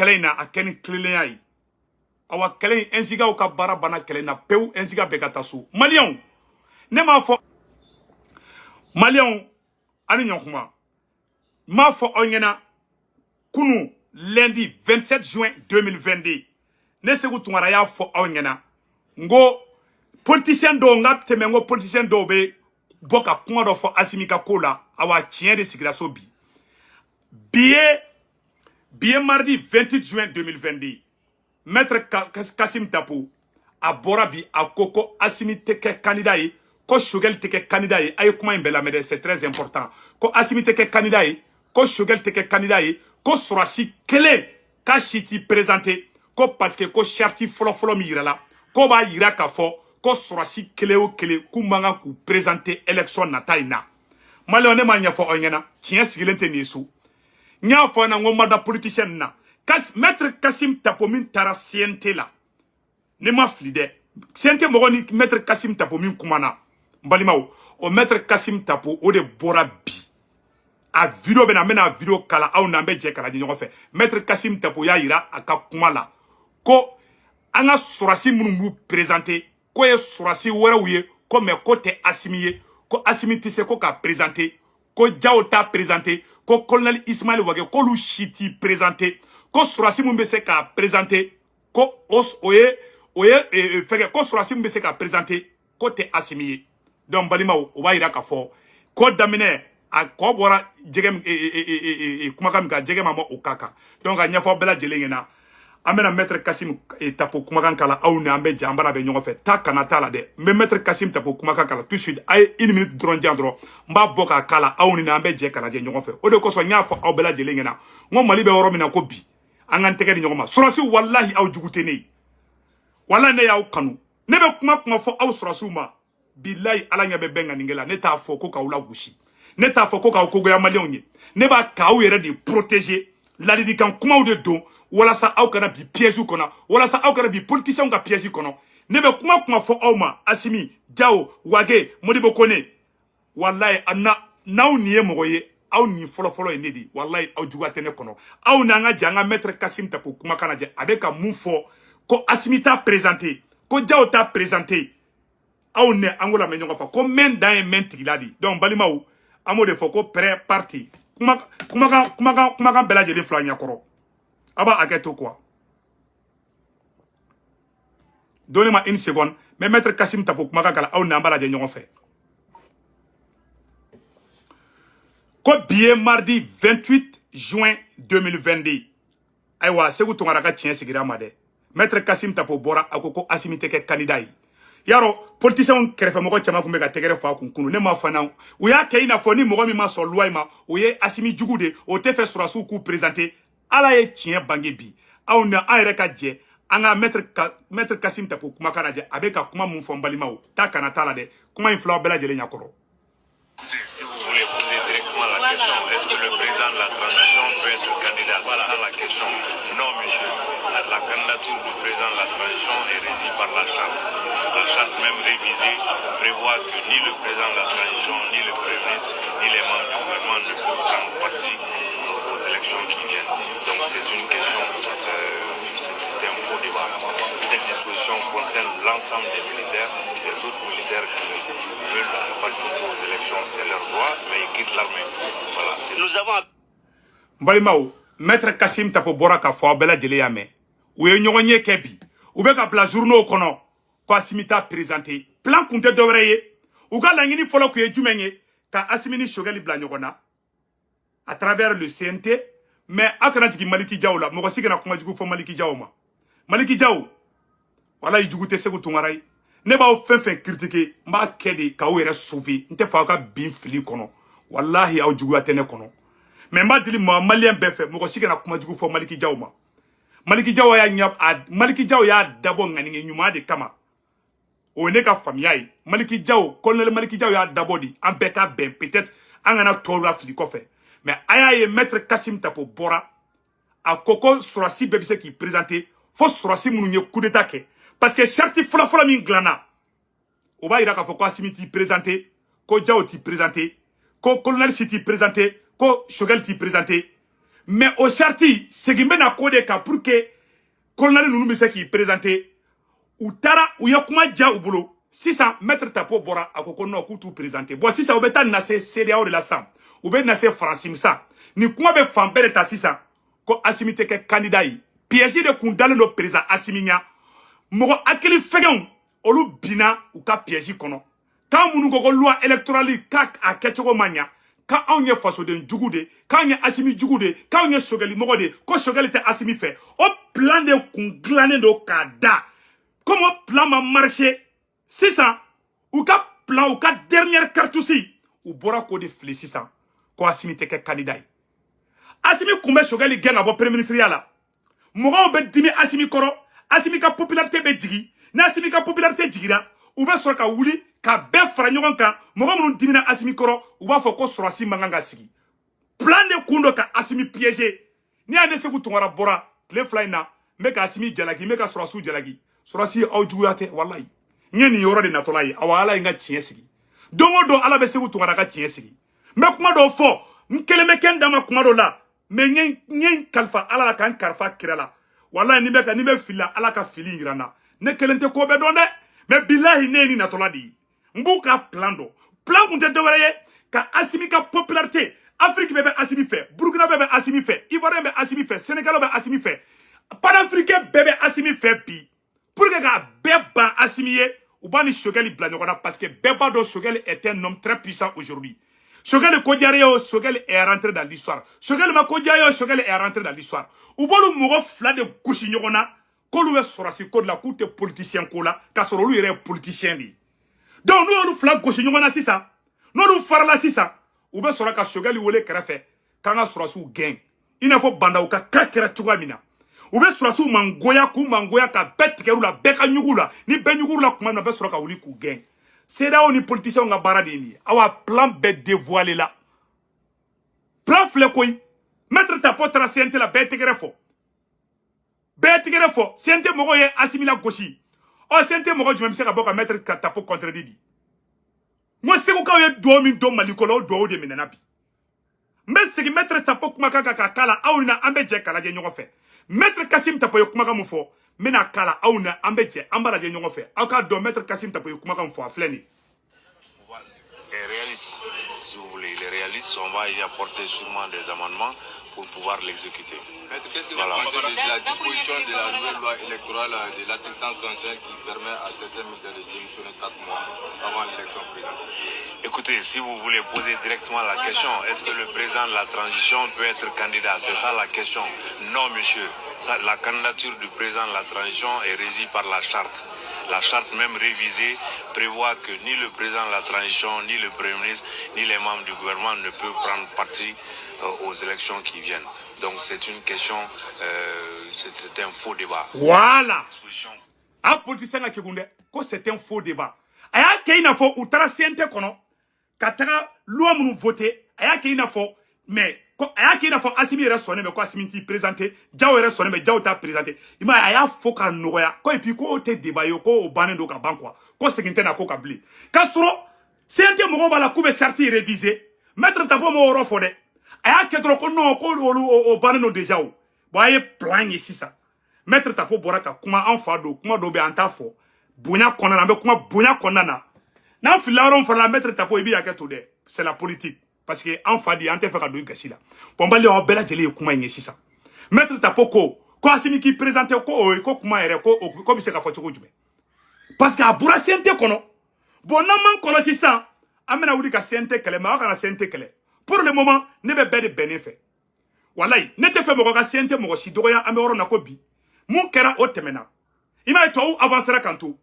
kelena a keni klelenya yi awa kelen enziga o ka bara bana kelena peu enziga be katasu malion ne ma fo malion ani nyonkuma ma fo onyena kunu lundi 27 juin 2022 ne segu tungara ya fo onyena ngo politicien do ngap temengo politicien do be boka kuma do fo asimika kola awa chien de sigira so billet mardi 28 juin 2022 maître Kassim Tapo a bora bi a koko Assimi teke candidat yi ko Shogel teke candidat yi ay kuma imbela mede c'est très important ko Assimi teke candidat yi ko Shogel teke candidat yi ko Sorasi kele ka shiti présenté ko parce que ko charti folo mi yirala ko ba yira ka fo ko Sorasi kele o kele kumanga ku présenter élection nataina malone ma nya fo onyena tien sigilente nisu nya fo na ngomada politicien na maître Kassim Tapo min tara CNT la ne ma flide CNT mo ni maître Kassim Tapo min kumana mbalimaw o maître Kassim Tapo o de bora bi a video bena mena video kala aw na be je kala ni ñogo fe maître Kassim Tapo ya yira aka kumala ko anga Sorasi munu présenter ko ye Sorasi wera wuye ko me ko te Assimi ko Assimi tise ko ka présenter ko Diao ta présenter ko colonel Ismaël Wage ko lu shiti présenter ko Sorasi mun be se ka présenter ko oye feke ko Sorasi mun be se ka présenter ko te Assimi donc balima o wa ira ka fo ko damine a ko bora jegem kuma kam ka jegem mo okaka donc a nyafo bela jelengena amena maître Kassim Tapo kuma kan kala aw ne ambe jambara be nyongo fe ta kana tala de me maître Kassim Tapo kuma kan kala tout de suite ay 1 minute dron jandro mba boka kala aw ne ambe je kala je nyongo fe o de ko so nyafo aw bela jelengena ngo mali be woro mina ko bi angan tege nyongo ma Sorasi wallahi aw jugutene wala ne yaw kanu ne be kuma fo aw Sorasi ma billahi ala nya be benga ningela ne ta fo ko ka wula gushi ne ta fo ko ka ko goya malion ni ne ba ka aw yere de protéger la dikan kuma ou de don wala sa aw kana bi piège kono wala sa aw kana bi politicien ka piège kono ne be kuma fo aw ma Assimi Diao Wage Modibo Kone wallahi anna naw niye mogoye aw ni folo e nedi wallahi aw jugatene kono aw na nga janga maître Kassim Tapo kuma kana je avec mun fo ko Assimi ta présenté ko Diao ta présenté aw ne angola me nyonga fa ko men dans un mentigiladi donc balimaw amo de fo ko pré parti kuma bela jeli flanya koro aba aketo quoi donnez-moi une seconde mais maître Kassim Tapo kuma kala aw na mbala je nyongo fe ko billet mardi 28 juin 2022 aywa segu tongara ka tien sigira made maître Kassim Tapo bora akoko Assimi teke candidat yaro politicien kerefe mogo chama kumbe ka tegere fa kunkunu ne ma fana o ya ke ina foni mogo mi ma so loi ma o ye Assimi jugude o te fe Sorasi ku présenter ala ye tien bange bi aw na ayre ka je anga maître Kassim Tapo kuma kana je abeka kuma mun fo mbalima o ta kana tala de kuma infla bela jele nyakoro. Si vous voulez poser directement la question, est-ce que le président de la transition peut être candidat? C'est ça la question. Non, monsieur. La candidature du président de la transition est régie par la charte. La charte même révisée prévoit que ni le président de la transition, ni le premier ministre, ni les membres du gouvernement ne peuvent prendre parti aux élections qui viennent. Donc c'est une question, c'est un faux débat. Cette disposition concerne l'ensemble des militaires. Les autres militaires qui veulent participer aux élections, c'est leur droit, mais ils quittent l'armée. Voilà. Nous avons... Mbalimao, maître Kassim Tapo bora ka fo bela jele yame. Ou ye nyonye kebi. Ou be ka pla journaux kono. Ko Assimi ta présenté. Plan kunte dowreye. Ou ga langini folo ko ye jumenye ka Assimi ni Shogeli bla nyogona à travers le CNT, mais akana jigi Maliki Diao la. Moko sigena kuma jigu fo Maliki Diao ma. Maliki Diao. Wala yijugute segu tungarai. Ne ba fen critiquer mba kedi ka o yere sauver nte fa ka bin fili kono wallahi aw jugu atene kono mais mba dili ma malien be fe moko sigena kuma jugu fo Maliki Diao ma Maliki Diao ya nyab Maliki Diao ya dabo ngani nyuma de kama o ne ka famia yi Maliki Diao colonel Maliki Diao ya dabo di an beka ben peut-être an gana tola fili ko fe mais aya ye maître Kassim Tapo bora a koko Sorasi bebise qui présenté fo Sorasi munu nye coup d'état ke parce que charti fola min glana o ba ira ka fo ko Assimi ti présenté ko Diao ti présenté ko colonel ti présenté ko Shogel ti présenté mais au charti segimbe na kode ka pour que colonel nunu be se ki présenter ou tara ou yakuma ja ubulo 600 maître tapo bora akoko no ku tout présenter bon si ça obeta na se CDAO de la sam ou be na se fransimsa ni kuma be fambere ta 600 ko Assimi te ke candidat yi piège de kundale no président Assimi nya mogo akili fegeun olu bina ou ka piège kono quand munu ko loi électorale ka a ketcho manya ka on ye faso de jugude ka on ye Assimi jugude ka on ye Sogeli mogo de ko Sogeli te Assimi fait au plan de kunglané do kada comment plan ma marché c'est ça ou ka plan ou ka dernière cartouche ou bora ko de flé 600 ko Assimi te ke candidat yi Assimi kumbe Sogeli gen abo premier ministre la mogo be dimi Assimi koro Assimi ka popularité be jigi na Assimi ka popularité jigira ou be sor ka wuli ka be fara ɲɔgɔn kan mogo minnu dimina Assimi koro ou b'a fɔ ko Sorasi mankan ka sigi plan de kundo ka Assimi piéger ni ane segu tungara bora tile fila na me ka Assimi jalaki me ka Sorasiw jalaki Sorasi aw juguya tɛ wallahi nye ni yɔrɔ de natɔla ye awa ala ye n ka tiɲɛ sigi don o don ala bɛ segu tungara ka tiɲɛ sigi mɛ kuma dɔw fɔ n kelen bɛ kɛ n dama kuma dɔw la mɛ nye kalifa ala la ka n kalifa kira la wallahi ni bɛ filila ala ka fili yira na ne kelen tɛ ko bɛɛ dɔn dɛ mɛ bilahi ne ye ni natɔla de ye n b'u ka plan dɔn plan kun tɛ dɔwɛrɛ ye ka Assimi ka popularité Afrique bɛɛ bɛ Assimi fɛ Burkina bɛɛ bɛ Assimi fɛ Ivoirien bɛ Assimi fɛ Sénégal bɛ Assimi fɛ panafricain bɛɛ bɛ Assimi fɛ bi pour que ka bɛɛ ban Assimi ye u b'a ni Sogeli bila ɲɔgɔn na parce que bɛɛ b'a dɔn Sogeli est un homme très puissant aujourd'hui Sogeli ko diyara ye o Sogeli est rentré dans l'histoire Sogeli ma ko diyara ye o Sogeli est rentré dans l'histoire u b'olu mɔgɔ fila de gosi ɲɔgɔn na k'olu bɛ Sorasi ko de la k'u tɛ politicien ko la k'a sɔrɔ olu yɛrɛ ye politicien de ye donc n'u y'olu fila gosi ɲɔgɔn na sisan n'olu farala sisan u bɛ sɔrɔ ka Sogeli wele kɛrɛfɛ k'an ka Sorasiw gɛn i n'a fɔ bandaw ka ka kɛra cogoya min na u bɛ Sorasiw mangoya k'u mangoya ka bɛɛ tigɛr'u la bɛɛ ka ɲugu la ni bɛɛ ɲugur'u la tuma min na bɛɛ sɔrɔ ka wuli k'u gɛn CEDEAO ni politiciens ka baara de ye nin ye awa plan bɛɛ dévoilé la plan filɛ koyi maître Tapo taara CNT la bɛɛ tɛgɛrɛ fɔ CNT mɔgɔw ye Assimi la gosi ɔ CNT mɔgɔ jumɛn bɛ se ka bɔ ka maître Tapo contredit di n ko segukaw ye duwawu min don Mali ko la o duwawu de minɛna bi n bɛ segin maître Tapo kumakan kan k'a k'a la aw na an bɛ jɛ k'a lajɛ ɲɔgɔn fɛ maître Kassim Tapo ye kumakan mun fɔ n bɛna k'a la aw na an bɛ jɛ an b'a lajɛ ɲɔgɔn fɛ aw k'a dɔn maître Kassim Tapo ye kumakan mun fɔ a filɛ nin est réaliste, si vous voulez. Il est réaliste, on va y apporter sûrement des amendements pour pouvoir l'exécuter. Qu'est-ce que vous pensez de la disposition de la nouvelle loi électorale de l'article 165 qui permet à certains militaires de démissionner 4 mois avant l'élection présidentielle? Écoutez, si vous voulez poser directement la question, est-ce que le président de la transition peut être candidat? C'est ça la question. Non, monsieur. La candidature du président de la transition est régie par la charte. La charte même révisée prévoit que ni le président de la transition, ni le premier ministre, ni les membres du gouvernement ne peuvent prendre parti aux élections qui viennent. Donc c'est une question, c'est un faux débat. Voilà. Un politicien qui dit que c'est un faux débat. Aya ke ina fo utara CNT kono katara loi munu voter aya ke ina fo mais aya ke ina fo Assimi yɛrɛ sɔnne mais ko Assimi t'i présenté Diaw yɛrɛ sɔnne mais Diaw t'a présenté ima aya fo ka nɔgɔya ko et puis ko te débat yo ko o bannen do ka ban quoi ko segin tɛ na ko ka bilen ka sɔrɔ CNT mɔgɔw b'a la k'u bɛ charte réviser maître Tapo m'o yɔrɔ fɔ dɛ aya kɛ dɔrɔn ko non ko olu o bannen do déjà o bon a ye plan ye sisan maître Tapo bɔra ka kuma an fa do kuma dɔ bɛ an t'a fɔ bonya kɔnɔna an bɛ kuma bonya kɔnɔna na n'an filila yɔrɔ min fana la maître Tapo i b'i hakɛ to dɛ c'est la politique parce que an fa di an tɛ fɛ ka don i gasi la bon bali aw bɛɛ lajɛlen ye kuma in ye sisan maître Tapo ko Assimi k'i présenté ko kuma yɛrɛ ko bɛ se ka fɔ cogo jumɛn parce que a bɔra CNT kɔnɔ bon n'an m'an kɔlɔsi sisan an bɛna wuli ka CNT kɛlɛ mais aw kana CNT kɛlɛ pour le moment ne bɛ bɛɛ de bɛnnen fɛ walayi ne tɛ fɛ mɔgɔ ka CNT mɔgɔ si dɔgɔya an bɛ yɔrɔ na ko bi mun kɛra o tɛmɛna i m'a ye tubabu avancera kan to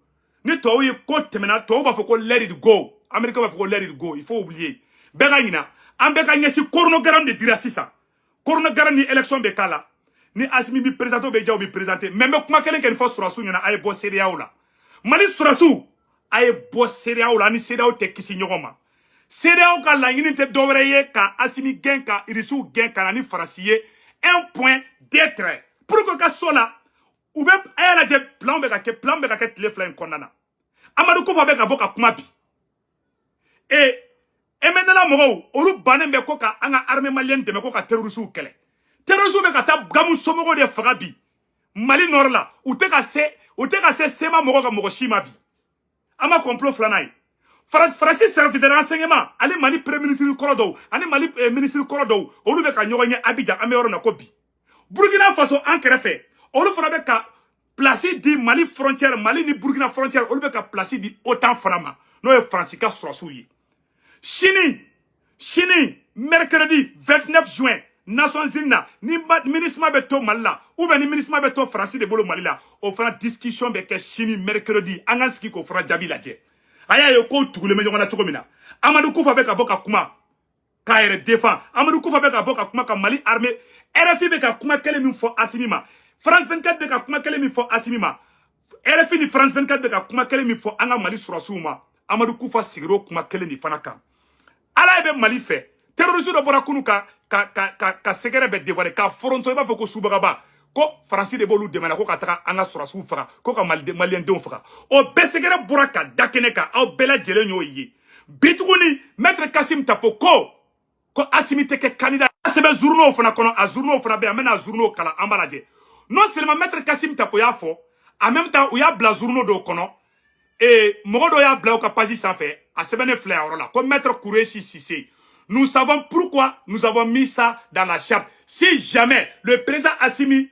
ni tubabu ye ko tɛmɛna tubabu b'a fɔ ko let it go américain b'a fɔ ko let it go il faut oublier bɛɛ ka ɲina an bɛɛ ka ɲɛsin chronogramme de dira sisan chronogramme ni élection bɛ k'a la ni Assimi bi présenté bɛ Diaw bi présenté mais n bɛ kuma kelen kɛ nin fɔ Sorasiw ɲɛna a ye bɔ CEDEAO la Mali Sorasiw a ye bɔ CEDEAO la ni CEDEAO tɛ kisi ɲɔgɔn ma CEDEAO ka laɲini tɛ dɔwɛrɛ ye ka Assimi gɛn ka Irisiw gɛn ka na ni Faransi ye un point d'être pour que ka so la u bɛ a y'a lajɛ plan bɛ ka kɛ tile fila in kɔnɔna na Amadu Kofa bɛ ka bɔ ka kuma bi MNLA mɔgɔw olu bannen bɛ ko ka an ka armée malienne dɛmɛ ko ka terroriste kɛlɛ terrorisme be ka ta gamu somogo de faga bi Mali nord la ou te ka se sema mogo ka mogo shima bi ama complot flanay Francis service de renseignement ali Mali premier ministre korodo ani Mali ministre korodo olu be ka nyogonye Abidjan ameyoro na ko bi Burkina Faso en kerefe olu fana be ka place di Mali frontière Mali ni Burkina frontière olu be ka place di OTAN fanama no e Francika sorosu yi Chini mercredi 29 juin Nations Unies ni ministre be to Malila ou bien ni ministre be to France de bolo Malila o fana discussion be ke Chini mercredi anganski ko fara jabi laje aya yo ko tugule me jongana chogomina Amadou Koufa be ka boka kuma ka ere défend Amadou Koufa be ka boka kuma ka Mali armée RFI be ka kuma kele min fo Asimima France 24 be ka kuma kele min fo Asimima RFI ni France 24 be ka kuma kele min fo anga Mali surasuma Amadou Koufa sigiro kuma kele ni fana kan ala be Mali fait terrorisme do bora kunu ka segere be dévoiler ka fronto ba foko subagaba ko France de bolu demana ko ka taka anga surasu faga ko ka malien don faga o be segere bora ka dakene ka o bela jele nyo yi bituguni maître Kassim Tapo ko Assimi teke candidat sebe journaux fana kono a journaux fana be amena journaux kala ambalaje non seulement maître Kassim Tapo ya fo en même temps ou ya bla journaux do kono et mogodo ya bla ka page sans fait a sebene fleur là comme maître Kourechi Cissé. Nous savons pourquoi nous avons mis ça dans la charte. Si jamais le président Assimi,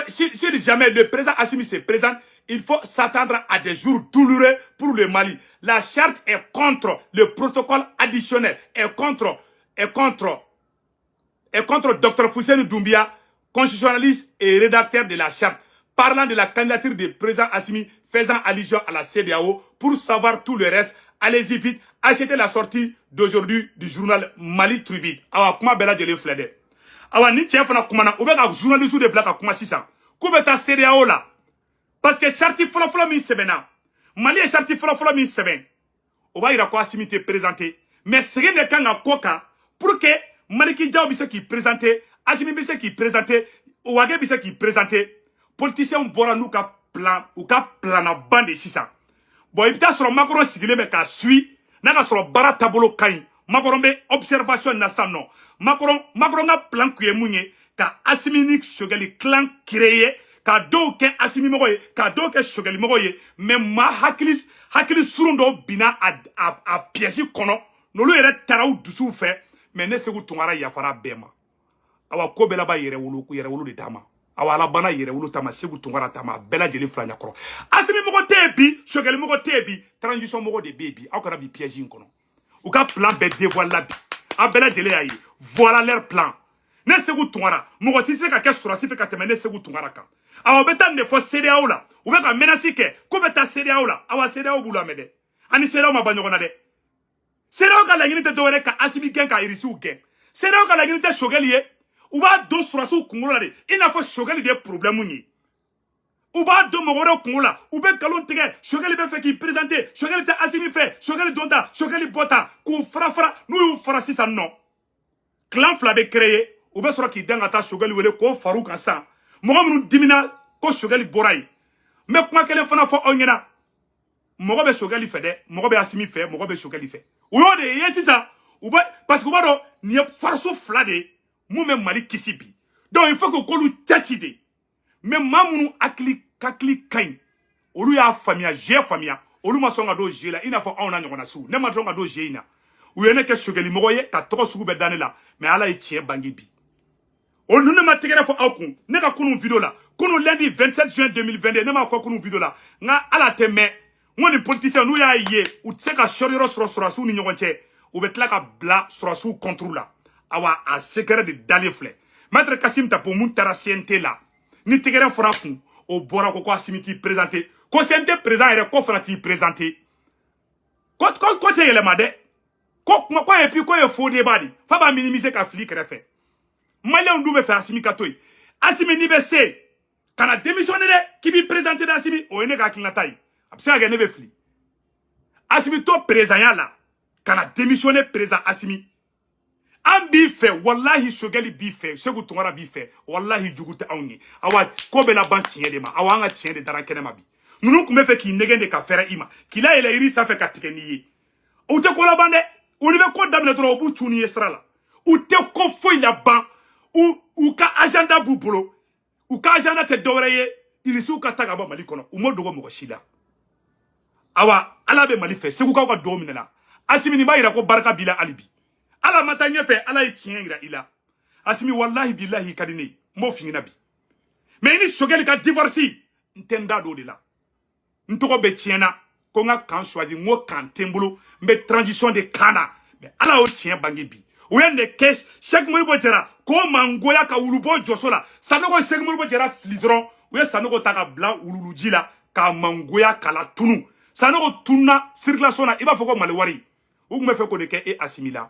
si jamais le président Assimi se présente, il faut s'attendre à des jours douloureux pour le Mali. La charte est contre le protocole additionnel, est contre Dr Fousseni Doumbia, constitutionnaliste et rédacteur de la charte, parlant de la candidature du président Assimi, faisant allusion à la CEDEAO. Pour savoir tout le reste, allez-y vite, achetez la sortie d'aujourd'hui du journal Mali Tribune. Awa kuma bela jele flede. Awa ni tien fana kuma na obeka journaliste de black kuma sisan. Ku beta CEDEAO la. Parce que charti folo mi sebena. Mali est charti folo mi seben. Oba ira ko Assimi te présenter. Mais c'est ne kanga koka pour que Maliki Diaw bise qui présenter, Assimi bise qui présenter, Ouage bise qui présenter. Politiciens bora nou ka plan ou ka plana bande sisan. Bon, il sur Macron sigilé mais ka suit n'a sur bara tabolo kain Macron be observation na ça non Macron a plan kuye munye ka Assimi ni Choguel clan créé ka do ke Assimi mogoye ka do ke Choguel mogoye mais ma hakili surundo bina a piège kono nolu ere taraw dusu fait mais ne segu tungara yafara bema awa ko bela ba yere wulu de tama awala bana yere wulu tama segu tungara tama bela jeli flanya koro Assimi mogo tebi Choguel mogo tebi transition mogo de baby akara bi piège inkono ou ka plan be dévoile la bi a bela jeli ayi voilà leur plan ne segu tungara mogo tise ka ke surasi fe ka teme ne segu tungara kan awa beta ne fo CEDEAO la ou be ka menace ke ko beta CEDEAO la awa CEDEAO bulu amede ani CEDEAO ma banyogona de CEDEAO ka la ngini te dowere ka Assimi gen ka irisi u gen CEDEAO ka la ngini te Choguel ye ou ba don surasu kungula de ina fo Choguel de problème ni ou ba don mogoro kungula ou be kalon tege Choguel be fait qui présenter Choguel te Assimi fait Choguel donta Choguel bota ku fra nous fara sisa non clan flabe créé ou be sura ki dangata Choguel wele ko faru kan sa mogo munu dimina ko Choguel boray mais kuma kele fana fo onyena mogo be Choguel fait de mogo be Assimi fait mogo be Choguel fait ou yo de yesisa ou ba parce que bado ni farso flade Moume Mali kisibi. Donc il faut que kolu tchachide. Mais mamunu akli kain. Olu ya famia, j'ai famia. Olu ma songa do j'ai la. Ina fa on na su. Ne ma songa do j'ai ina. Ou yene ke Choguel mogoye ka toko sugu be dane la. Mais ala yi tien bangi bi. Olu ne ma tegere fo akun. Ne ka kunu video la. Kunu lundi 27 juin 2022. Ne ma ko kunu video la. Nga ala teme. Ngoni politicien nou ya ye. Ou tseka shoriro surasu ni nyogonche. Ou betla ka bla surasu contrôle la. Awa a secret de dalifle maître Kassim Tapo mun tara CNT la ni tegere fora kun o bora ko Assimi ti présenter ko CNT présent ere ko fana ti présenter ko te yele made ko et puis ko e faux débat di fa ba minimiser ka flic refait malien ndou be fa Assimi katoy Assimi ni be se kana démissionner de ki bi présenter d'Assimi o ene ka klinatay absa ga ne be fli Assimi to présent ya la kana démissionner présent Assimi an bi fait wallahi Choguel bi fait segu tungara bi fait wallahi juguta awnye awa ko be la ban tiɲɛ de ma awa nga tiɲɛ de dara kɛnɛ ma bi nunu kun be fɛ k'i nɛgɛn de ka fɛrɛ i ma k'i la yɛlɛ iri sanfɛ ka tigɛ n'i ye u tɛ ko laban dɛ u ni bɛ ko daminɛ dɔrɔn u b'u cun n'i ye sira la u tɛ ko foyi laban ou ka agenda b'u bolo u ka agenda tɛ dɔwɛrɛ ye irisiw ka ta ka bɔ Mali kɔnɔ u m'o dogo mɔgɔ si la awa ala bɛ Mali fɛ segukaw ka dɔw minɛna Asimi nin b'a yira ko barika b'i la hali bi ala ma taa ɲɛfɛ ala ye tiɲɛ yira i la Asimi wallahi billahi ka di ne ye n b'o f'i ɲɛna bi mais ni Choguel ka divorce n tɛ n da don o de la n tɔgɔ bɛ tiɲɛna ko n ka kan choisi n ko kan tɛ n bolo n bɛ transition de kan na mais ala y'o tiɲɛ bange bi u ye ne kɛ Cheikh Modibo Jara k'o mangoya ka wulubɔ jɔso la Sanogo Cheikh Modibo Jara fili dɔrɔn u ye Sanogo ta ka bila wululuji la k'a mangoya k'a tunu Sanogo tunna circulation na i b'a fɔ ko Mali wari u tun bɛ fɛ k'o de kɛ e Asimi la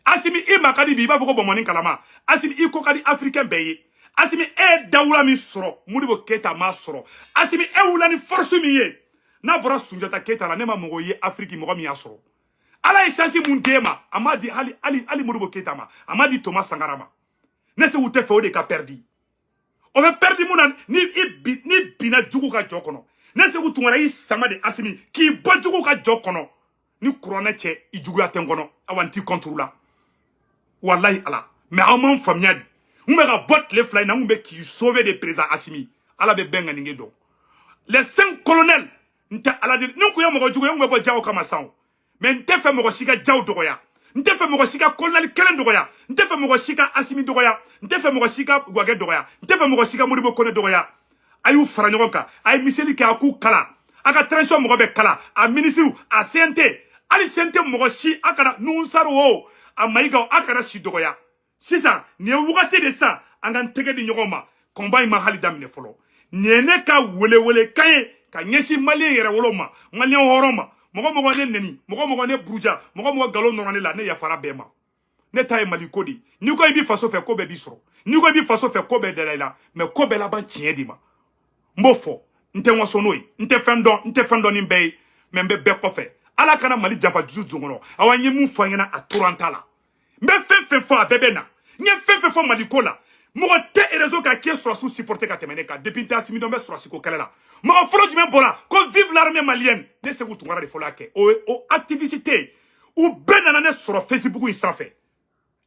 Asimi i ma ka di bi i b'a fɔ ko bɔnbɔnni kalama Asimi i ko ka di africain bɛɛ ye Asimi e dawula min sɔrɔ Modibo Keita m'a sɔrɔ Asimi e wula ni force min ye n'a bɔra Sunjata Keita la ne ma mɔgɔ ye Afrique mɔgɔ min y'a sɔrɔ ala ye chance mun d'e ma a m'a di hali Modibo Keita ma a m'a di Thomas Sankara ma ne se u tɛ fɛ o de ka perdi o bɛ perdi mun na ni binna jugu ka jɔ kɔnɔ ne se u tungara i sama de Asimi k'i bɔ jugu ka jɔ kɔnɔ ni kuranɛ cɛ i juguya tɛ n kɔnɔ awa n t'i contre la wallahi ala mais aw m'an faamuya di n bɛ ka bɔ tile fila in na n bɛ k'i sauver de président Asimi ala bɛ bɛn ŋanige dɔn les 5 colonels n tɛ ala de ni n kun ye mɔgɔ jugu ye n kun bɛ bɔ jaw kama san mais n tɛ fɛ mɔgɔ si ka jaw dɔgɔya n tɛ fɛ mɔgɔ si ka colonel kelen dɔgɔya n tɛ fɛ mɔgɔ si ka Asimi dɔgɔya n tɛ fɛ mɔgɔ si ka Gwagɛ dɔgɔya n tɛ fɛ mɔgɔ si ka Modibo Kone dɔgɔya a y'u fara ɲɔgɔn kan a ye miseli kɛ a k'u kala a ka transition mɔgɔ bɛ kala a ministre a CNT hali CNT mɔgɔ si a kana Nusaru o a Mayigaw a kana si dɔgɔya sisan nin ye wagati de san an ka n tɛgɛ di ɲɔgɔn ma combat in ma hali daminɛ fɔlɔ nin ye ne ka welewele kan ye ka ɲɛsin malien yɛrɛ wolo ma malien hɔrɔn ma mɔgɔ ne neni mɔgɔ ne buruja mɔgɔ galon nɔrɔ ne la ne yafara bɛɛ ma ne ta ye Mali ko di ni ko i b'i faso fɛ ko bɛɛ b'i sɔrɔ ni ko i b'i faso fɛ ko bɛɛ dala i la mais ko bɛɛ laban tiɲɛ di ma n b'o fɔ n tɛ waso n'o ye n tɛ fɛn dɔn ni bɛɛ ye mais n bɛ bɛɛ kɔfɛ ala kana Mali janfa jusu don kɔnɔ awa n ye mun fɔ ɲɛna a tora n ta la n bɛ fɛn fɔ a bɛɛ bɛ na n ye fɛn fɔ Mali ko la mɔgɔ tɛ réseau ka k'i ye sɔrɔsiw supporter ka tɛmɛ ne kan depuis n tɛ Asimi dɔn n bɛ sɔrɔsi ko kɛlɛ la mɔgɔ fɔlɔ jumɛn bɔra ko vive l'armée malienne ne Seku Tunkara de fɔlɔ kɛ o activité u bɛɛ nana ne sɔrɔ Facebook in sanfɛ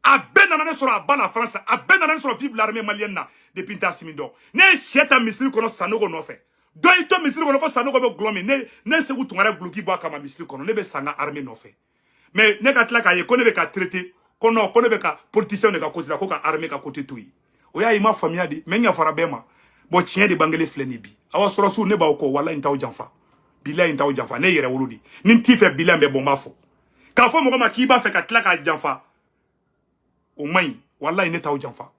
a bɛɛ nana ne sɔrɔ a ba la France a bɛɛ nana ne sɔrɔ vive l'armée malienne na depuis n tɛ Asimi dɔn ne ye sɛ ta misiri kɔnɔ Sanogo nɔfɛ dɔ y'i to misiri kɔnɔ ko Sanogo bɛ gulɔ min ne Seku Tunkara guloki bɔ a kama misiri kɔnɔ ne bɛ sa n ka armée nɔfɛ mais ne ka tila k'a ye ko ne bɛ ka traiter ko non ko ne bɛ ka politicien de ka côté la ko ka armée ka côté to yen o y'a ye i ma faamuya di mais n yafara bɛɛ ma bon tiɲɛ de bangele filɛ nin bi awa sɔrɔsiw ne b'aw kɔ wallahi n t'aw janfa bilahi n t'aw janfa ne yɛrɛ wolo di ni n t'i fɛ bilahi n bɛ bɔ n b'a fɔ k'a fɔ mɔgɔ ma k'i b'a fɛ ka tila k'a janfa o man ɲi wallahi ne t'aw janfa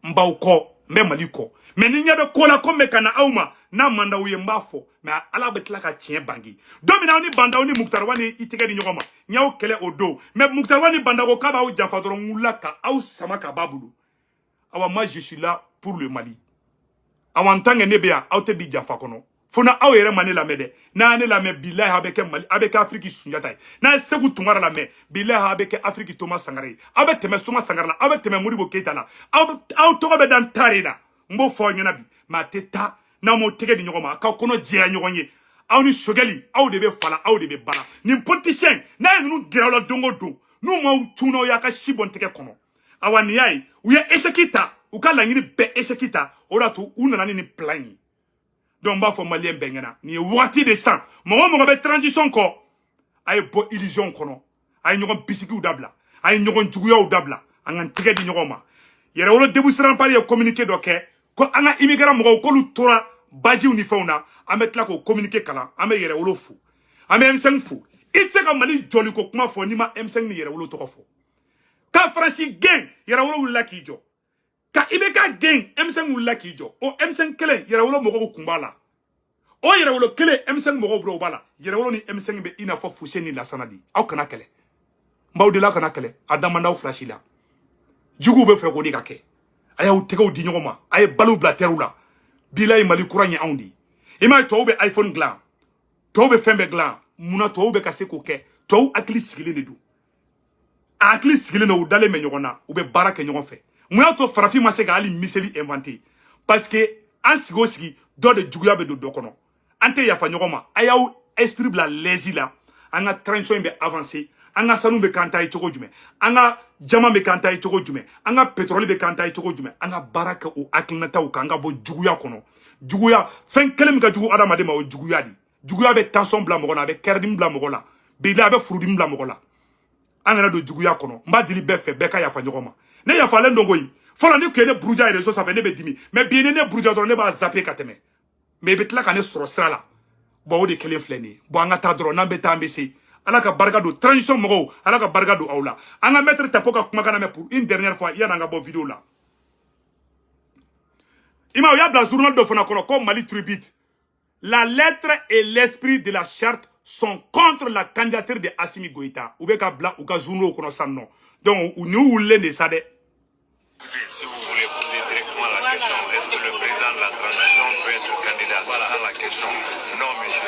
n b'aw kɔ n bɛ Mali kɔ mais ni ɲɛ bɛ ko la ko n bɛ ka na aw ma n'a man d'aw ye n b'a fɔ mais ala bɛ tila ka tiɲɛ bange don min na aw ni Bandaw ni Mukutari Wale i tɛgɛ di ɲɔgɔn ma n y'aw kɛlɛ o don mais Mukutari Wale ni Bandaw ko k'a b'aw janfa dɔrɔn n wulila ka aw sama ka b'a bolo awa moi je suis là pour le Mali awa en tant que ne bɛ yan aw tɛ bi janfa kɔnɔ fo na aw yɛrɛ ma ne lamɛn dɛ n'a ne lamɛn bilahi a bɛ kɛ Mali a bɛ kɛ Afrique Sunjata ye n'a ye Seku Tunkara lamɛn bilahi a bɛ kɛ Afrique Thomas Sankara ye aw bɛ tɛmɛ Thomas Sankara la aw bɛ tɛmɛ Modibo Keita la aw tɔgɔ bɛ dan tare na n b'o fɔ aw ɲɛna bi mais a tɛ taa n'a m'o tɛgɛ di ɲɔgɔn ma a k'aw kɔnɔ jɛya ɲɔgɔn ye aw ni Choguel aw de bɛ fala aw de bɛ bala nin politicien n'a ye ninnu gɛrɛ aw la don o don n'u m'aw tunu aw y'a ka si bɔ n tɛgɛ kɔnɔ awa nin y'a ye u ye échec ta u ka laɲini bɛɛ échec ta o de y'a to u nana ni nin plan ye donc n b'a fɔ malien bɛɛ ɲɛna nin ye wagati de san mɔgɔ bɛ transition kɔ a ye bɔ illusion kɔnɔ a ye ɲɔgɔn bisikiw dabila a ye ɲɔgɔn juguyaw dabila an ka tɛgɛ di ɲɔgɔn ma yɛrɛwolo Déboussiran Pari ye communiqué dɔ kɛ ko an ka immigrant mɔgɔw k'olu tora bajiw ni fɛnw na an bɛ tila k'o communiqué kalan an bɛ yɛrɛwolo fo an bɛ M5 fo i tɛ se ka Mali jɔli ko kuma fɔ n'i ma M5 ni yɛrɛwolo tɔgɔ fɔ ka Faransi gɛn yɛrɛwolo wulila k'i jɔ ka IBK gɛn M5 wulila k'i jɔ o M5 kelen yɛrɛwolo mɔgɔw kun b'a la o yɛrɛwolo kelen M5 mɔgɔw bolo o b'a la yɛrɛwolo ni M5 bɛ i n'a fɔ Fuseni ni Lasana di aw kana kɛlɛ n b'aw deli aw kana kɛlɛ a da man d'aw fila si la juguw bɛ fɛ k'o de ka kɛ a y'aw tɛgɛw di ɲɔgɔn ma a ye baliw bila terrew la bilahi Mali kura ye anw de i m'a ye tɔw bɛ iPhone dilan tɔw bɛ fɛn bɛɛ dilan munna tɔw bɛ ka se k'o kɛ tɔw hakili sigilen de don a hakili sigilen don u dalen bɛ ɲɔgɔn na u bɛ baara kɛ ɲɔgɔn fɛ mun y'a to farafin ma se ka hali miseli inventé parce que an sigi o sigi dɔ de juguya bɛ don dɔ kɔnɔ an tɛ yafa ɲɔgɔn ma a y'aw esprit bila l'aise la an ka transition in bɛ avancer anga sanu be kanta yi cogo jume anga jama be kanta yi cogo jume anga pétrole be kanta yi cogo jume anga baraka o aklinata o kanga bo juguya kono juguya fen kelem ka jugu adamade ma o juguya di juguya be tension bla mo na be kerdim bla mo la be la be frudim bla mo la anga do juguya kono mba dili be fe be ka ya fa nyoma ne ya fa le ndongo yi fola ni ke ne bruja et ça fait ne be dimi mais bien ne bruja do ne ba zapper kateme mais be tla ka ne soro sra la bo o de kele fleni bo anga ta dro na be ta mbesi ala ka barka do transition mo ala ka barka do awla anga mettre tapoka kuma kana me pour une dernière fois ya nga bo vidéo là ima ya bla journal do fona kono comme Mali Tribute la lettre et l'esprit de la charte sont contre la candidature de Assimi Goïta ou be ka bla ou ka journal kono sanno donc ou nous le ne ça de. Si vous voulez poser directement la question, est-ce que le président de la transition peut être candidat? C'est ça la question. Non, monsieur.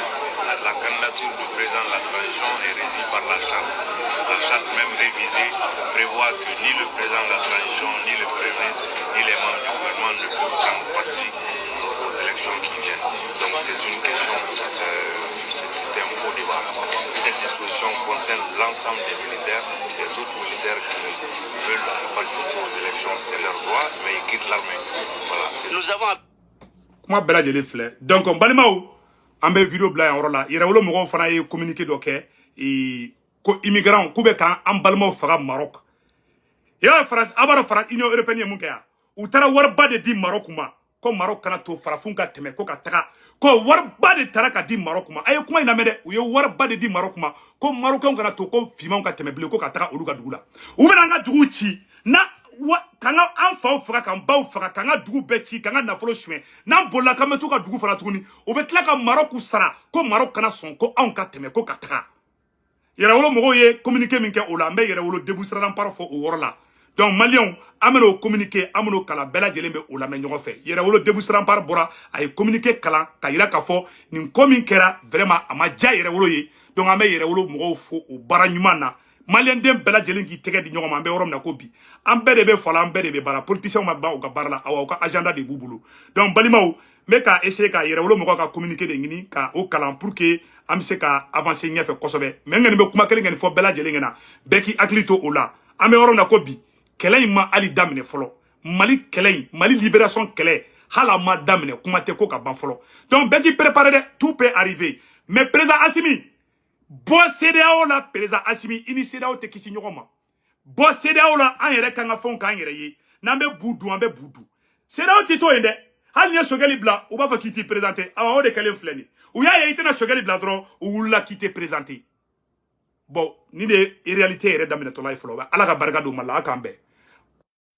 La candidature du président de la transition est régie par la charte. La charte même révisée prévoit que ni le président de la transition, ni le premier ministre, ni les membres du gouvernement ne peuvent prendre parti aux élections qui viennent. Donc c'est une question, c'est un faux débat. Cette disposition concerne l'ensemble des militaires. Les autres militaires qui veulent participer aux élections, c'est leur droit, mais ils quittent l'armée. Voilà. Nous avons... Comment bela de fleur. Donc on balimao, on be vidéo bla en rola. Il y a le mogo fana y communiqué donc et ko immigrant kube kan en balimao fara Maroc. Il y a France, abara France Union européenne munkaya. Ou tara warba de di Maroc ma. Ko Maroc kana to farafunka teme ko ka taka. Ko warba de tara ka di Maroc ma. Ayo kuma ina mede. Ou ye warba de di Maroc ma. Ko Marocain kana to ko fima ka teme ble ko ka taka oluga dugula. Ou be nga dugu ci na kanga anfa fara kan baw fara kanga dugu bechi kanga na folo chwen na bolla kametu ka dugu fara tuguni o betla ka Maroc sara ko Maroc kana son ko an ka teme ko ka taka yera wolo mogo ye communiquer min ke o la mbe yera wolo debusra nan par fo o woro la donc malion ameno communiquer ameno kala bela jelembe o la me nyogo fe yera wolo debusra par bora ay communiquer kala ka yira ka fo nin komin kera vraiment ama ja yera wolo ye donc ambe yera wolo mogo fo o bara nyumana Malien dem bela jelen ki tege di nyoma mbe orom na ko bi ambe de be fola ambe de be bara politicien ma ba o ka barla awa ka agenda de bubulu donc balimaw me ka essayer ka yere wolo mo ka communiquer de ngini ka o kalam pour que am se ka avancer nyefe kosobe me ngene be kuma kele ngene fo bela jelen ngena beki aklito ola ambe orom na ko bi kele ma ali damine folo Mali kele Mali libération kele hala ma damine kuma te ko ka ban folo donc beki préparer de tout peut arriver mais président Assimi bo CEDEAO la président Assimi ini CEDEAO te kisi nyogoma bo CEDEAO la an yere kanga fon kan yere yi nambe budu ambe budu CEDEAO tito ende hal nya sogeli bla ou ba fa kiti présenter awa o de kale fleni ou ya ye itena sogeli bla dro ou la kiti présenter bon ni de réalité yere damina to life lo ala ka barka do mala akambe